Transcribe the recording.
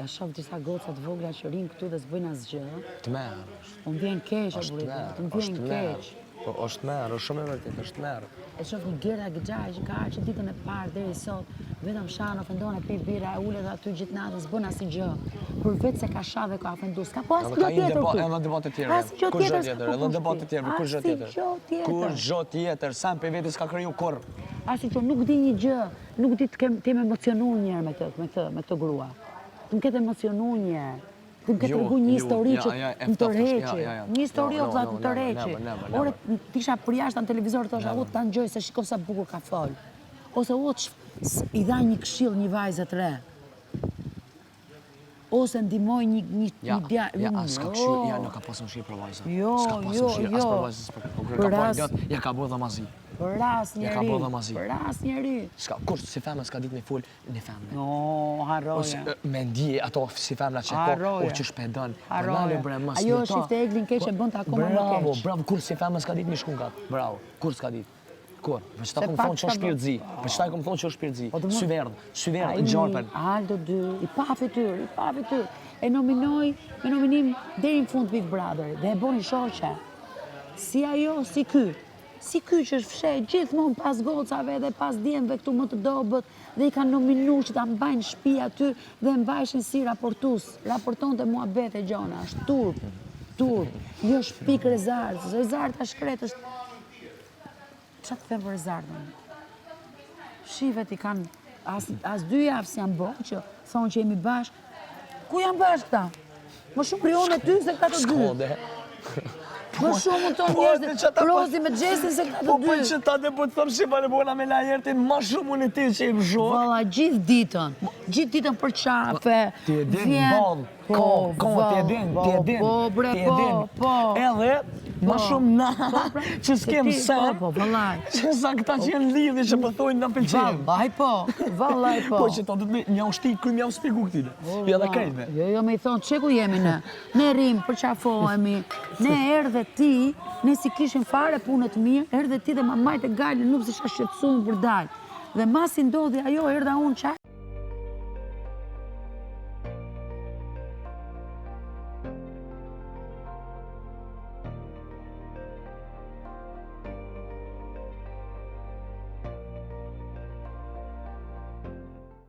E shoh disa goca të vogla që rinë këtu dhe s'bëjnë asgjë. Të merë. Unë vjen keq, o burrito, unë vjen keq. Po është merë, është shumë e vërtet, është merë. E shoh një Gerda Gxhaj që ka ardhur ditën e parë deri sot, vetëm shan ofendon e pi bira, e ulet aty gjithë natën, s'bën asgjë. Për vetë se ka shah dhe ka ofenduar, s'ka po asgjë tjetër. Edhe debate tjera. Asgjë Kur gjë tjetër. tjetër, edhe debate tjera, kur gjë tjetër. Kur gjë tjetër, sa për vetë s'ka kriju kur. Asgjë, nuk di një gjë, nuk di të kem emocionuar një herë me këtë grua. Të më ketë emocionuar një herë. Të më ketë regu një histori që më tërheqi. Një histori o vëllat më tërheqi. Ore, tisha për jashtë në televizor të thosha, u të ngjoj se shiko sa bukur ka fol. Ose u i dha një këshill një vajzë të re. Ose ndihmoj një djalë. Ja, s'ka këshill, ja nuk ka pasur këshill për vajzën. Jo. Për vajzën, ja ka bërë dhamazi. Për asnjëri. S'ka kur si femra s'ka ditë me fol në femre. No, harroja. Ose me ndje ato si femra që ko, o që shpedon. Ajo shifte eglin keq e bën të akoma më keq. Bravo, kur si femra s'ka ditë me shkungat. Bravo, kur s'ka ditë. Kur? Për çfarë kom thonë që është shpirtzi? Për çfarë kom thonë që është shpirtzi? Sy verdh, gjarpën. Aldo 2, i pa fytyrë. E nominoj me nominim deri në fund Big Brother dhe e boni shoqe. Si ajo, si ky. Si ky që është fsheh gjithmonë pas gocave dhe pas djemve këtu më të dobët dhe i kanë nominuar që ta mbajnë shtëpi aty dhe mbajshin si raportues. Raportonte muhabete gjona, është turp. Jo shpik Rezard, Rezard ta shkret është. Qa të them për Rezardën? Shivet i kanë, as 2 javë si janë bërë, që thonë që jemi bashkë. Ku janë bashkë ta? Më shumë prion e ty se ka të 2. Më shumë më tonë njerëzit, Rozi me Gjesin se ka të 2. Po për që ta dhe po të thëmë shipa në bona me lajertin, ma shumë unë ti që i më shumë. Valla, gjithë ditën për qafe. Ti e din, bol, ti e din. Edhe, ma shumë na, që s'kem sen, që sa këta që jenë lidhë që pëthojnë në pëlqenim. Vallaj po. Po që ta dhëtë me një ushti, kërë mja u spiku këtine. Ja dhe krejtme. Jo, me i thonë, që ku jemi ne? Ne rrim, përqafohemi, ne erdhe ti, ne si kishim fare punët mirë, erdhe ti dhe mamajt e gajlë, nuk si shka shqetsumë për dalë. Dhe masi ndodhi ajo, erdha unë qaj,